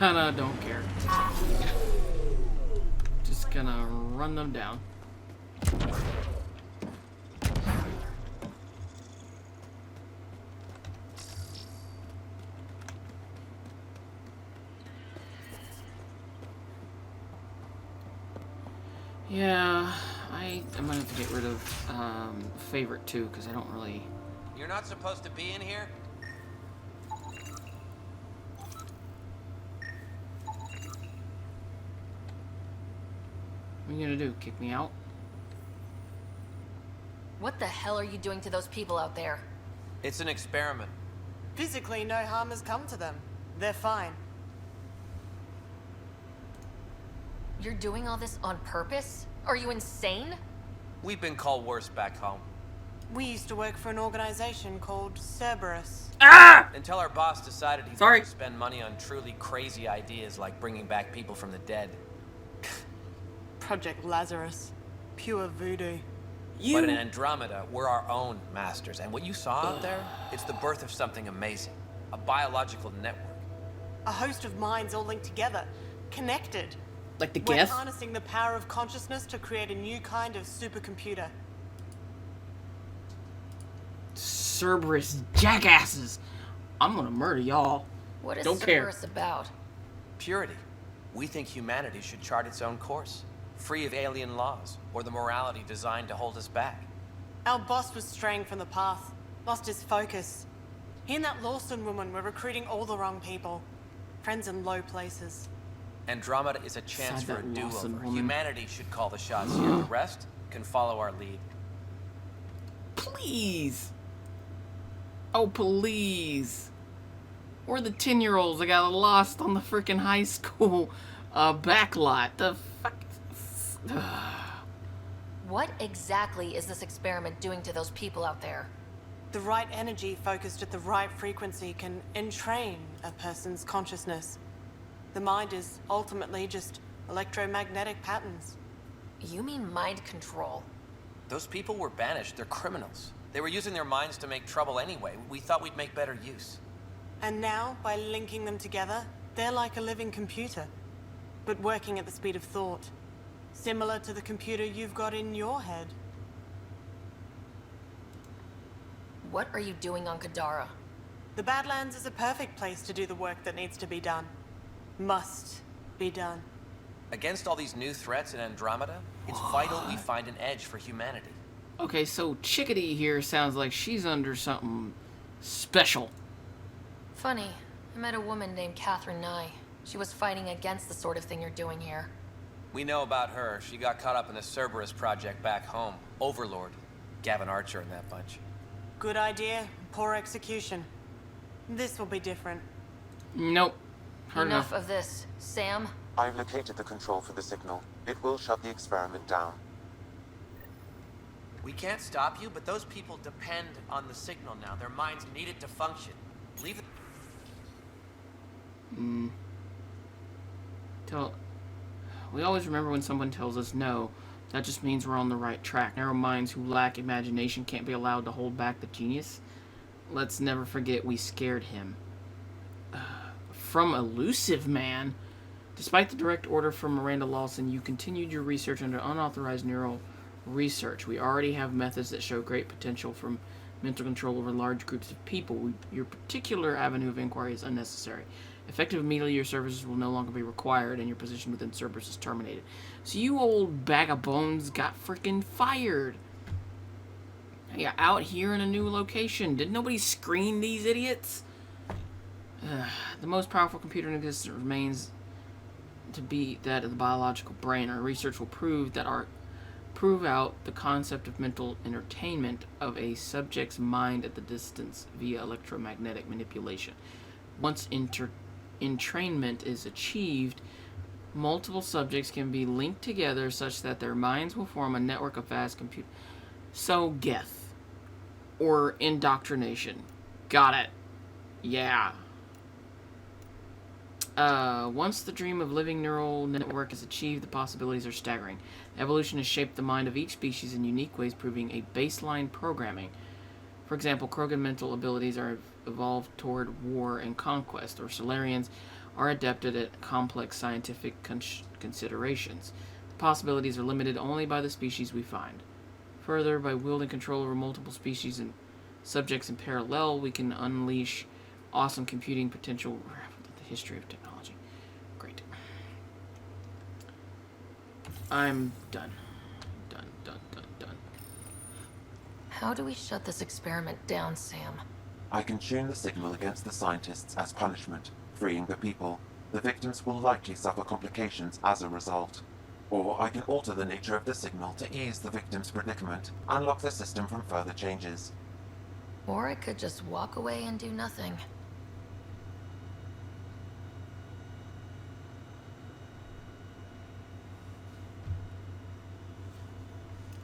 kinda don't care. Just gonna run them down. Yeah, I'm gonna have to get rid of favorite too, because I don't really. You're not supposed to be in here? What are you gonna do? Kick me out? What the hell are you doing to those people out there? It's an experiment. Physically, no harm has come to them. They're fine. You're doing all this on purpose? Are you insane? We've been called worse back home. We used to work for an organization called Cerberus. Ah! Until our boss decided he Sorry. wanted to spend money on truly crazy ideas like bringing back people from the dead. Project Lazarus. Pure voodoo. But in Andromeda, we're our own masters. And what you saw out there, it's the birth of something amazing. A biological network. A host of minds all linked together. Connected. Like the We're gift? harnessing the power of consciousness to create a new kind of supercomputer. Cerberus jackasses! I'm gonna murder y'all. What is Don't care. Cerberus about? Purity. We think humanity should chart its own course, free of alien laws or the morality designed to hold us back. Our boss was straying from the path. Lost his focus. He and that Lawson woman were recruiting all the wrong people. Friends in low places. Andromeda is a chance for a Inside that Lawson do-over. woman. Humanity should call the shots here. The rest can follow our lead. Please! Oh, please! We're the 10-year-olds that got lost on the freaking high school backlot. The fuck? What exactly is this experiment doing to those people out there? The right energy focused at the right frequency can entrain a person's consciousness. The mind is ultimately just electromagnetic patterns. You mean mind control? Those people were banished. They're criminals. They were using their minds to make trouble anyway. We thought we'd make better use. And now, by linking them together, they're like a living computer, but working at the speed of thought. Similar to the computer you've got in your head. What are you doing on Kadara? The Badlands is a perfect place to do the work that needs to be done. Must be done. Against all these new threats in Andromeda, it's vital we find an edge for humanity. Okay, so Chickadee here sounds like she's under something special. Funny, I met a woman named Catherine Nye. She was fighting against the sort of thing you're doing here. We know about her. She got caught up in the Cerberus project back home. Overlord. Gavin Archer and that bunch. Good idea, poor execution. This will be different. Nope. Heard Enough of this. Sam? I've located the control for the signal. It will shut the experiment down. We can't stop you, but those people depend on the signal now. Their minds need it to function. Leave it. We always remember when someone tells us no. That just means we're on the right track. Narrow minds who lack imagination can't be allowed to hold back the genius. Let's never forget we scared him. From Elusive Man. Despite the direct order from Miranda Lawson, you continued your research under unauthorized neural research. We already have methods that show great potential from mental control over large groups of people. Your particular avenue of inquiry is unnecessary. Effective immediately, your services will no longer be required, and your position within Cerberus is terminated. So you old bag of bones got freaking fired. You're out here in a new location. Did nobody screen these idiots? The most powerful computer in existence remains to be that of the biological brain. Our research will prove out the concept of mental entertainment of a subject's mind at the distance via electromagnetic manipulation. Once entrainment is achieved, multiple subjects can be linked together such that their minds will form a network of vast compute. So, Geth. Or indoctrination. Got it. Yeah. Once the dream of living neural network is achieved, the possibilities are staggering. Evolution has shaped the mind of each species in unique ways, proving a baseline programming. For example, Krogan mental abilities are evolved toward war and conquest, or Solarians are adept at complex scientific considerations. The possibilities are limited only by the species we find. Further, by wielding control over multiple species and subjects in parallel, we can unleash awesome computing potential. The history of technology. Great. I'm done. Done. How do we shut this experiment down, Sam? I can tune the signal against the scientists as punishment, freeing the people. The victims will likely suffer complications as a result. Or I can alter the nature of the signal to ease the victim's predicament, unlock the system from further changes. Or I could just walk away and do nothing.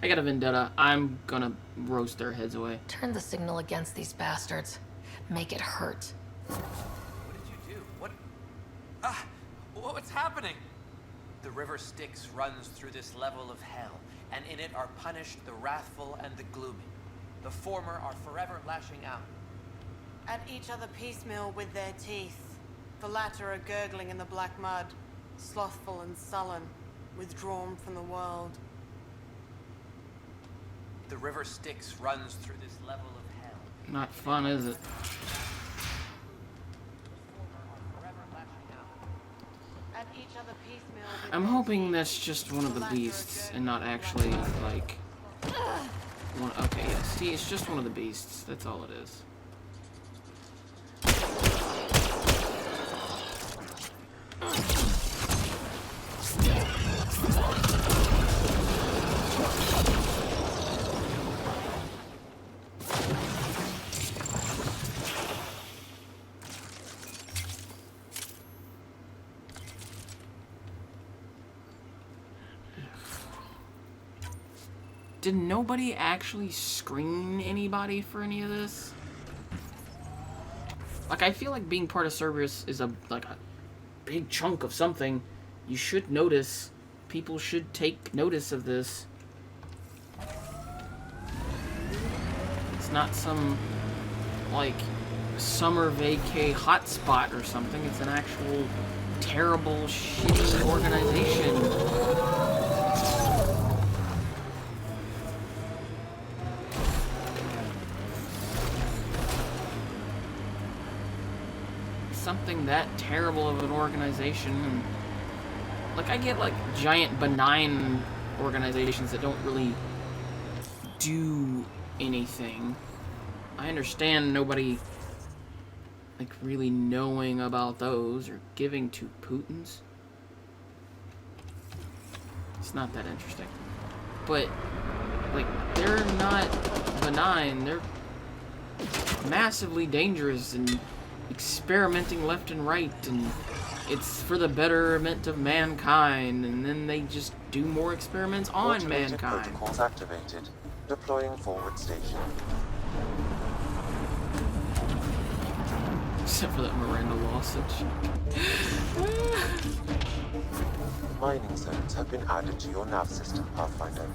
I got a vendetta. I'm gonna roast their heads away. Turn the signal against these bastards. Make it hurt. What did you do? What? Ah! What's happening? The river Styx runs through this level of hell, and in it are punished the wrathful and the gloomy. The former are forever lashing out. At each other piecemeal with their teeth. The latter are gurgling in the black mud, slothful and sullen, withdrawn from the world. The river Styx runs through this level of hell. Not fun, is it? At each other piecemeal with I'm their hoping teeth. that's just one of the beasts and not actually, like... one. Okay, yeah, see, it's just one of the beasts. That's all it is. Did nobody actually screen anybody for any of this? Like, I feel like being part of Cerberus is a big chunk of something. You should notice. People should take notice of this. It's not some, like, summer vacay hotspot or something. It's an actual terrible, shitty organization. Something that terrible of an organization, and like, I get like giant benign organizations that don't really do anything. I understand nobody like really knowing about those or giving two Putins. It's not that interesting. But like, they're not benign, they're massively dangerous and experimenting left and right, and it's for the betterment of mankind, and then they just do more experiments on Automated mankind. protocols activated. Deploying forward station. Except for that Miranda Lawson. Mining zones have been added to your nav system, Pathfinder.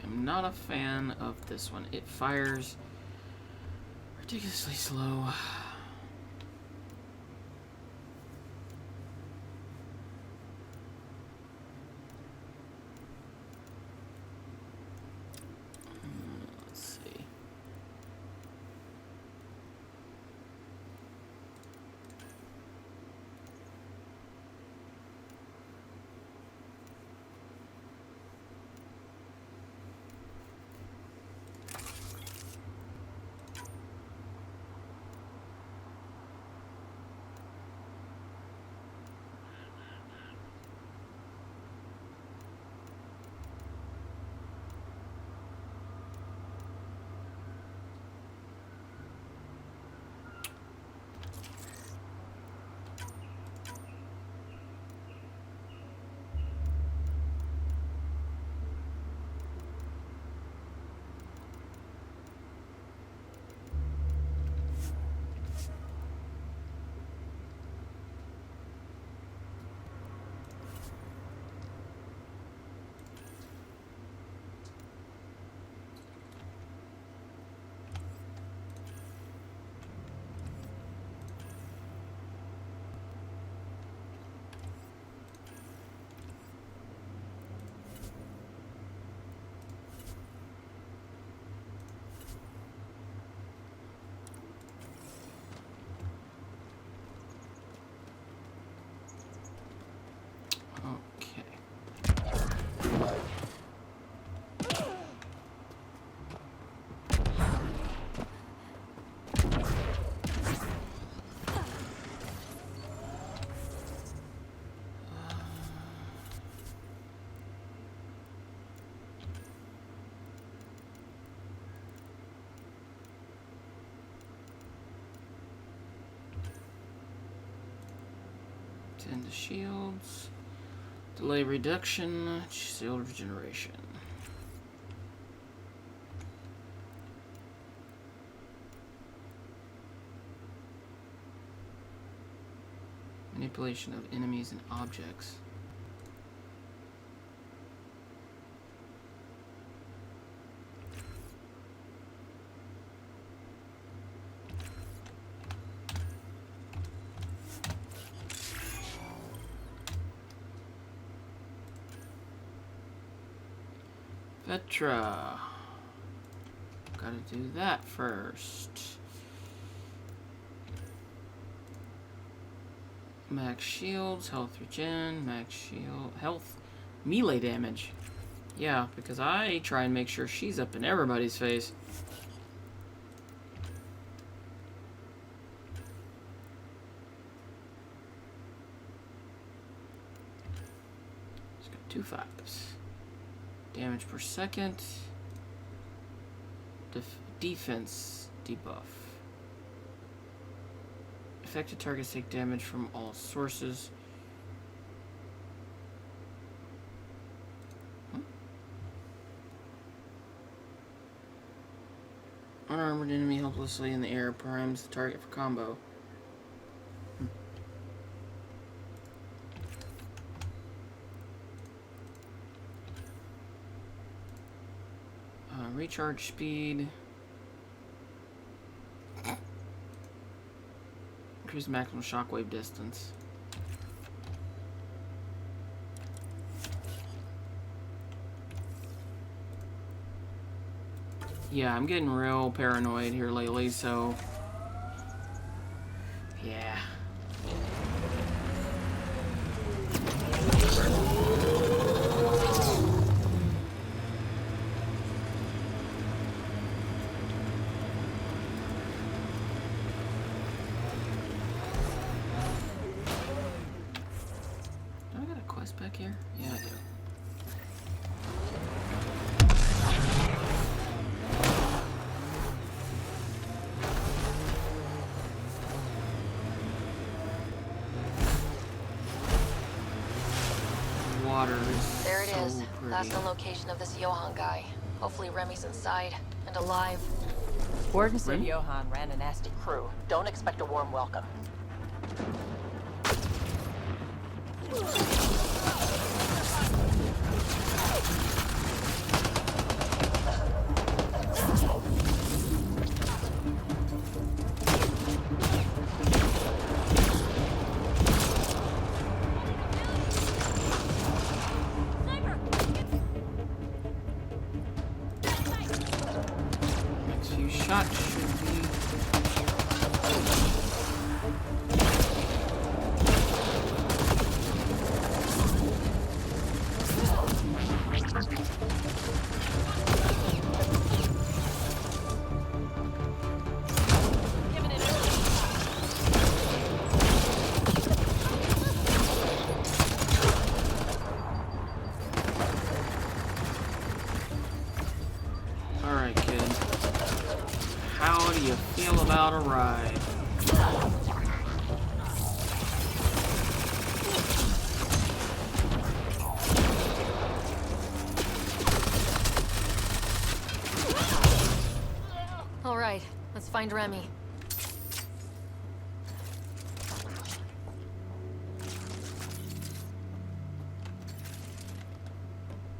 I'm not a fan of this one. It fires ridiculously slow. Let's see. Extend the shields. Delay reduction. Shield regeneration. Manipulation of enemies and objects. Petra. Gotta do that first. Max shields, health regen, max shield, health, melee damage. Yeah, because I try and make sure she's up in everybody's face. It's got 2 5s. Damage per second. Defense debuff. Affected targets take damage from all sources. Unarmored enemy helplessly in the air primes the target for combo. Recharge speed. Increase maximum shockwave distance. Yeah, I'm getting real paranoid here lately, so yeah. Back here? Yeah, I do. Water is There it is. pretty. That's the location of this Johann guy. Hopefully Remy's inside and alive. Warden said Remy? Johann ran a nasty crew. Don't expect a warm welcome. Next few shots should be. Alright, kid. How do you feel about a ride? All right, let's find Remy.